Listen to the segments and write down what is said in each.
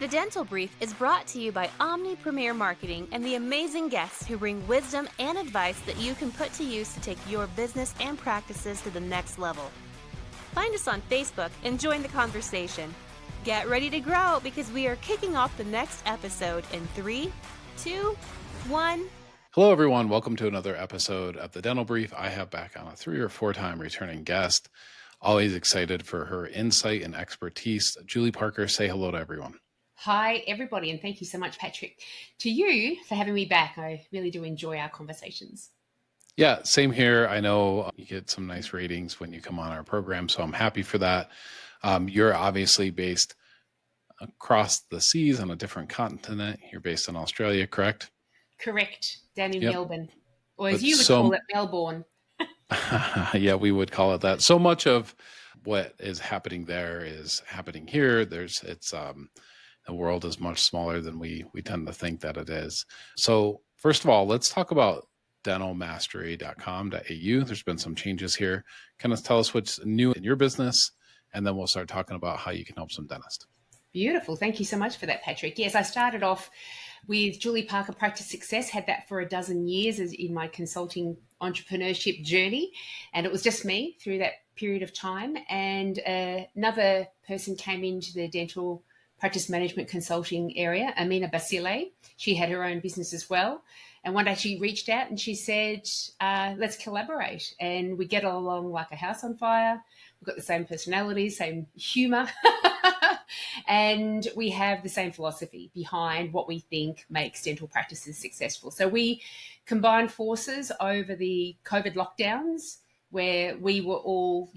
The Dental Brief is brought to you by Omni Premier Marketing and the amazing guests who bring wisdom and advice that you can put to use to take your business and practices to the next level. Find us on Facebook and join the conversation. Get ready to grow because we are kicking off the next episode in 3, 2, 1. Hello, everyone. Welcome to another episode of The Dental Brief. I have back on a 3 or 4 time returning guest. Always excited for her insight and expertise. Julie Parker, say hello to everyone. Hi, everybody, and thank you so much, Patrick, to you for having me back. I really do enjoy our conversations. Yeah, same here. I know you get some nice ratings when you come on our program, so I'm happy for that. You're obviously based across the seas on a different continent. You're based in Australia, correct? Correct, down in Melbourne, or as you would call it, Melbourne. Yeah, we would call it that. So much of what is happening there is happening here. The world is much smaller than we tend to think that it is. So first of all, let's talk about dentalmastery.com.au. There's been some changes here. Kind of tell us what's new in your business, and then we'll start talking about how you can help some dentists. Beautiful. Thank you so much for that, Patrick. Yes, I started off with Julie Parker Practice Success, had that for a dozen years as in my consulting entrepreneurship journey. And it was just me through that period of time. And another person came into the dental practice management consulting area, Amina Basile. She had her own business as well. And one day she reached out and she said, let's collaborate. And we get along like a house on fire. We've got the same personalities, same humor. And we have the same philosophy behind what we think makes dental practices successful. So we combined forces over the COVID lockdowns, where we were all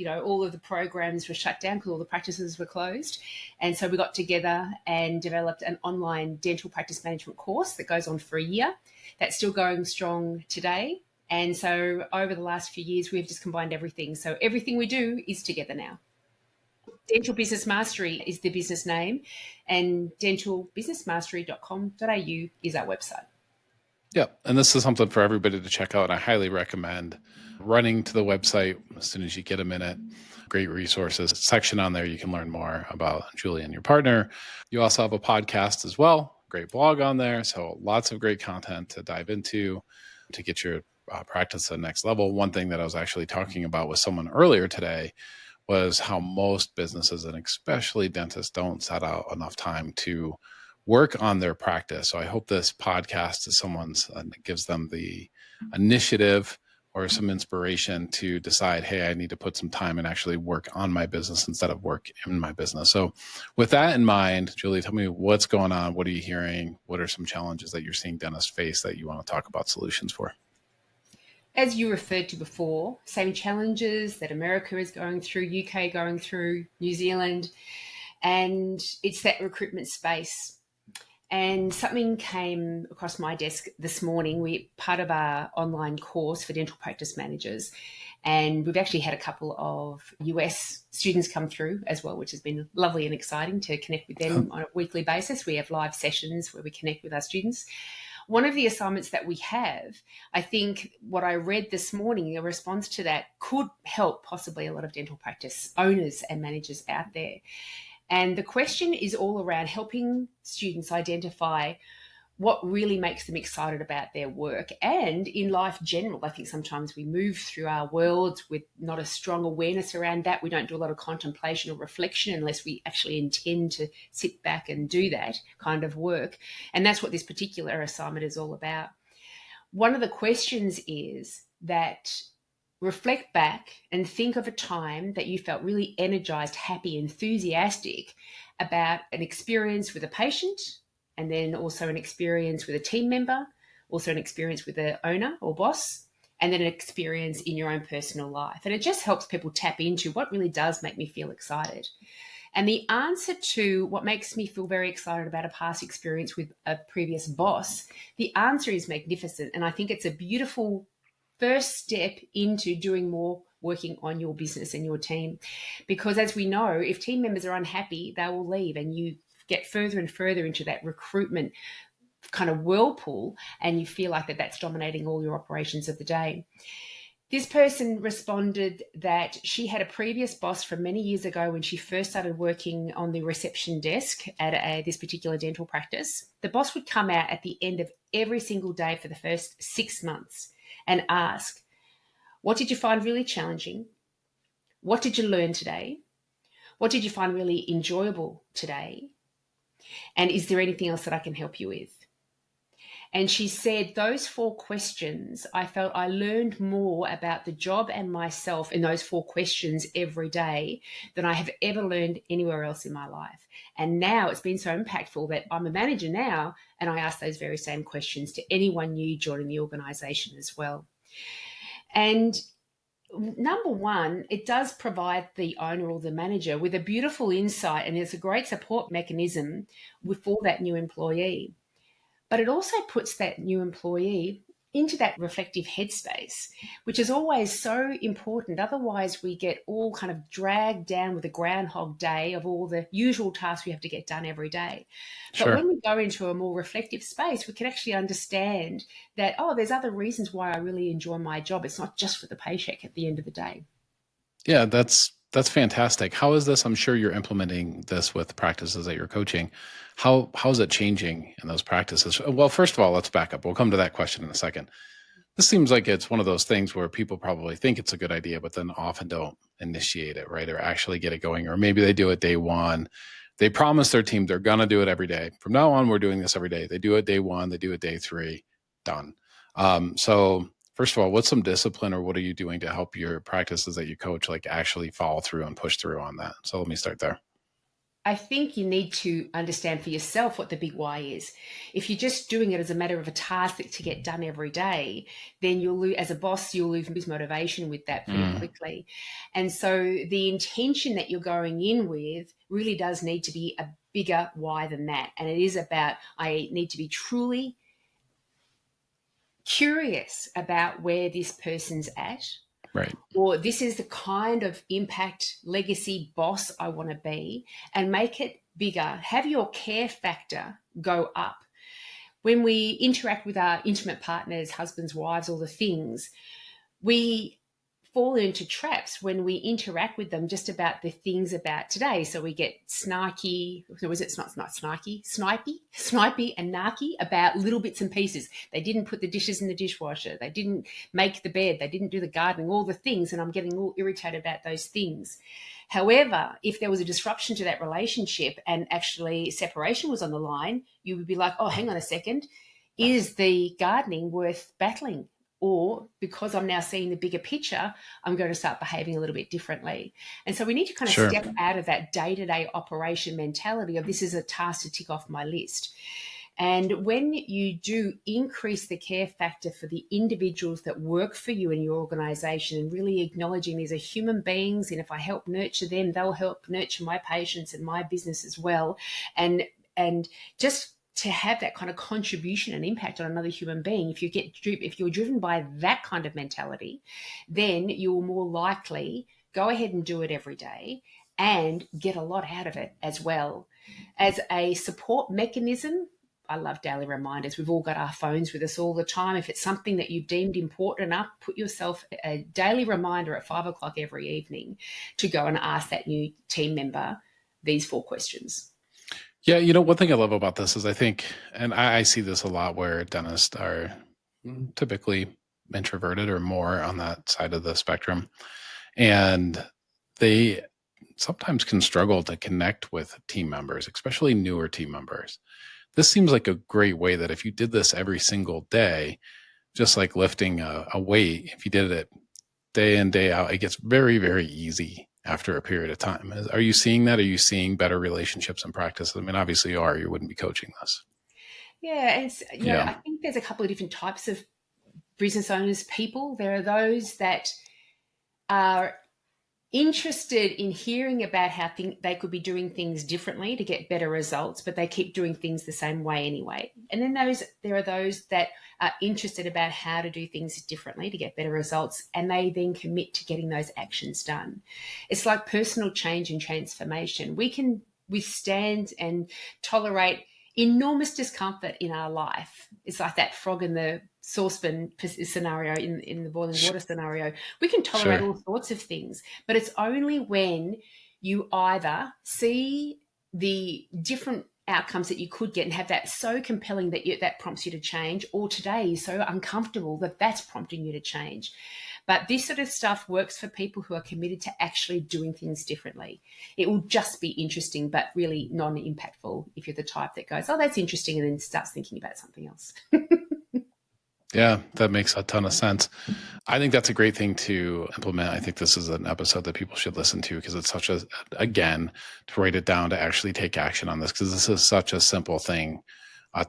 of the programs were shut down because all the practices were closed. And so we got together and developed an online dental practice management course that goes on for a year. That's still going strong today. And so over the last few years, we've just combined everything. So everything we do is together now. Dental Business Mastery is the business name, and dentalbusinessmastery.com.au is our website. Yeah, and this is something for everybody to check out. I highly recommend running to the website as soon as you get a minute. Great resources section on there. You can learn more about Julie and your partner. You also have a podcast as well. Great blog on there. So lots of great content to dive into to get your practice to the next level. One thing that I was actually talking about with someone earlier today was how most businesses, and especially dentists, don't set out enough time to work on their practice. So I hope this podcast is someone's gives them the initiative or some inspiration to decide, hey, I need to put some time and actually work on my business instead of work in my business. So with that in mind, Julie, tell me what's going on. What are you hearing? What are some challenges that you're seeing dentists face that you want to talk about solutions for? As you referred to before, same challenges that America is going through, UK going through, New Zealand, and it's that recruitment space. And something came across my desk this morning. We're part of our online course for dental practice managers, and we've actually had a couple of US students come through as well, which has been lovely and exciting to connect with them on a weekly basis. We have live sessions where we connect with our students. One of the assignments that we have, I think what I read this morning, a response to that could help possibly a lot of dental practice owners and managers out there. And the question is all around helping students identify what really makes them excited about their work and in life general. I think sometimes we move through our worlds with not a strong awareness around that. We don't do a lot of contemplation or reflection unless we actually intend to sit back and do that kind of work. And that's what this particular assignment is all about. One of the questions is that reflect back and think of a time that you felt really energized, happy, enthusiastic about an experience with a patient, and then also an experience with a team member, also an experience with the owner or boss, and then an experience in your own personal life. And it just helps people tap into what really does make me feel excited. And the answer to what makes me feel very excited about a past experience with a previous boss, the answer is magnificent. And I think it's a beautiful first step into doing more working on your business and your team. Because as we know, if team members are unhappy, they will leave, and you get further and further into that recruitment kind of whirlpool, and you feel like that's dominating all your operations of the day. This person responded that she had a previous boss from many years ago when she first started working on the reception desk at this particular dental practice. The boss would come out at the end of every single day for the first 6 months and ask, what did you find really challenging? What did you learn today? What did you find really enjoyable today? And is there anything else that I can help you with? And she said, those 4 questions, I felt I learned more about the job and myself in those 4 questions every day than I have ever learned anywhere else in my life. And now it's been so impactful that I'm a manager now, and I ask those very same questions to anyone new joining the organisation as well. And number one, it does provide the owner or the manager with a beautiful insight, and it's a great support mechanism for that new employee. But it also puts that new employee into that reflective headspace, which is always so important. Otherwise, we get all kind of dragged down with a Groundhog Day of all the usual tasks we have to get done every day. But when we go into a more reflective space, we can actually understand that, oh, there's other reasons why I really enjoy my job. It's not just for the paycheck at the end of the day. Yeah, that's fantastic. How is this? I'm sure you're implementing this with practices that you're coaching. How is it changing in those practices? Well, first of all, let's back up. We'll come to that question in a second. This seems like it's one of those things where people probably think it's a good idea, but then often don't initiate it, right? Or actually get it going. Or maybe they do it day one. They promise their team they're going to do it every day. From now on, we're doing this every day. They do it day 1. They do it day 3. Done. So first of all, what's some discipline or what are you doing to help your practices that you coach like actually follow through and push through on that? So let me start there. I think you need to understand for yourself what the big why is. If you're just doing it as a matter of a task to get done every day, then you'll lose, as a boss, you'll lose motivation with that pretty quickly. And so the intention that you're going in with really does need to be a bigger why than that. And it is about, I need to be truly curious about where this person's at. Right. Or this is the kind of impact legacy boss I want to be, and make it bigger. Have your care factor go up. When we interact with our intimate partners, husbands, wives, all the things, we fall into traps when we interact with them just about the things about today. So we get snarky, or is it not snarky, snipey and narky about little bits and pieces. They didn't put the dishes in the dishwasher. They didn't make the bed. They didn't do the gardening, all the things. And I'm getting all irritated about those things. However, if there was a disruption to that relationship and actually separation was on the line, you would be like, oh, hang on a second. Is the gardening worth battling? Or because I'm now seeing the bigger picture, I'm going to start behaving a little bit differently. And so we need to kind of step out of that day-to-day operation mentality of this is a task to tick off my list. And when you do increase the care factor for the individuals that work for you in your organization and really acknowledging these are human beings, and if I help nurture them, they'll help nurture my patients and my business as well. And just to have that kind of contribution and impact on another human being, if you're driven by that kind of mentality, then you'll more likely go ahead and do it every day and get a lot out of it as well. As a support mechanism, I love daily reminders. We've all got our phones with us all the time. If it's something that you've deemed important enough, put yourself a daily reminder at 5 o'clock every evening to go and ask that new team member these 4 questions. Yeah, one thing I love about this is I think, and I see this a lot where dentists are typically introverted or more on that side of the spectrum. And they sometimes can struggle to connect with team members, especially newer team members. This seems like a great way that if you did this every single day, just like lifting a weight, if you did it day in, day out, it gets very, very easy after a period of time. Are you seeing that? Are you seeing better relationships and practices? I mean, obviously you are, you wouldn't be coaching this. Yeah. And I think there's a couple of different types of business owners, people. There are those that are interested in hearing about how they could be doing things differently to get better results, but they keep doing things the same way anyway. And then there are those that are interested about how to do things differently to get better results, and they then commit to getting those actions done. It's like personal change and transformation. We can withstand and tolerate enormous discomfort in our life. It's like that frog in the saucepan scenario, in the boiling water scenario. We can tolerate Sure. all sorts of things, but it's only when you either see the different outcomes that you could get and have that so compelling that that prompts you to change, or today is so uncomfortable that that's prompting you to change. But this sort of stuff works for people who are committed to actually doing things differently. It will just be interesting, but really non-impactful if you're the type that goes, oh, that's interesting, and then starts thinking about something else. Yeah, that makes a ton of sense. I think that's a great thing to implement. I think this is an episode that people should listen to because it's such a, again, to write it down, to actually take action on this, because this is such a simple thing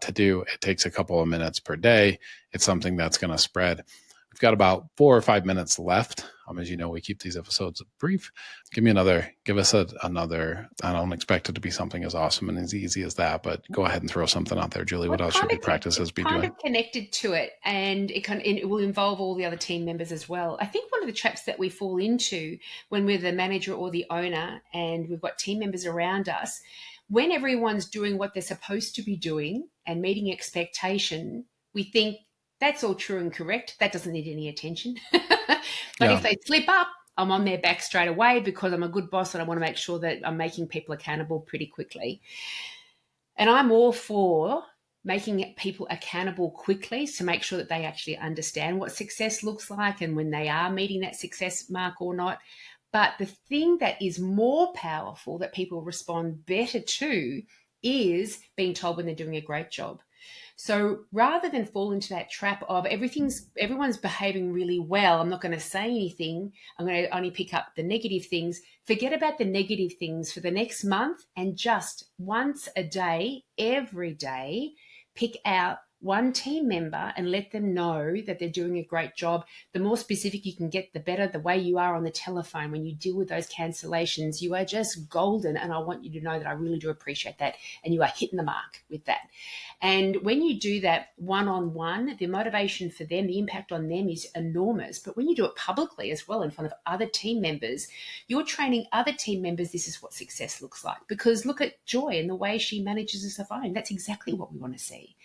to do. It takes a couple of minutes per day. It's something that's going to spread. We've got about 4 or 5 minutes left. As you know, we keep these episodes brief. Give us another. I don't expect it to be something as awesome and as easy as that, but go ahead and throw something out there, Julie. What else should we practices be doing? Kind of connected to it, and it will involve all the other team members as well. I think one of the traps that we fall into when we're the manager or the owner and we've got team members around us, when everyone's doing what they're supposed to be doing and meeting expectation, we think, that's all true and correct. That doesn't need any attention. But if they slip up, I'm on their back straight away because I'm a good boss and I want to make sure that I'm making people accountable pretty quickly. And I'm all for making people accountable quickly to make sure that they actually understand what success looks like and when they are meeting that success mark or not. But the thing that is more powerful that people respond better to is being told when they're doing a great job. So rather than fall into that trap of everyone's behaving really well, I'm not going to say anything, I'm going to only pick up the negative things, forget about the negative things for the next month and just once a day, every day, pick out one team member and let them know that they're doing a great job. The more specific you can get, the better. The way you are on the telephone when you deal with those cancellations, you are just golden. And I want you to know that I really do appreciate that. And you are hitting the mark with that. And when you do that one-on-one, the motivation for them, the impact on them is enormous. But when you do it publicly as well in front of other team members, you're training other team members this is what success looks like. Because look at Joy and the way she manages the phone. That's exactly what we want to see.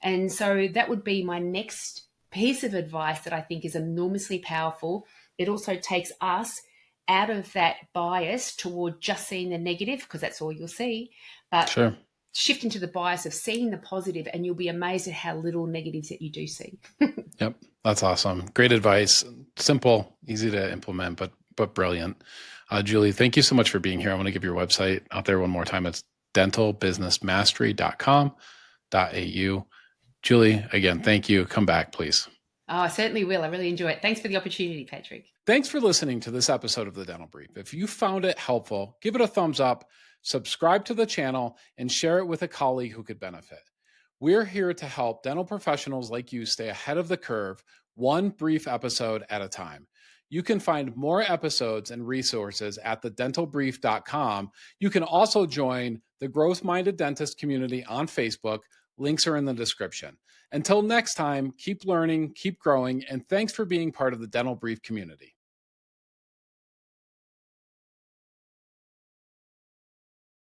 And so that would be my next piece of advice that I think is enormously powerful. It also takes us out of that bias toward just seeing the negative, because that's all you'll see, but shift into the bias of seeing the positive, and you'll be amazed at how little negatives that you do see. Yep. That's awesome. Great advice. Simple, easy to implement, but brilliant. Julie, thank you so much for being here. I want to give your website out there one more time. It's dentalbusinessmastery.com.au. Julie, again, thank you. Come back, please. Oh, I certainly will. I really enjoy it. Thanks for the opportunity, Patrick. Thanks for listening to this episode of The Dental Brief. If you found it helpful, give it a thumbs up, subscribe to the channel, and share it with a colleague who could benefit. We're here to help dental professionals like you stay ahead of the curve, one brief episode at a time. You can find more episodes and resources at thedentalbrief.com. You can also join the Growth Minded Dentist community on Facebook. Links are in the description. Until next time, keep learning, keep growing, and thanks for being part of the Dental Brief community.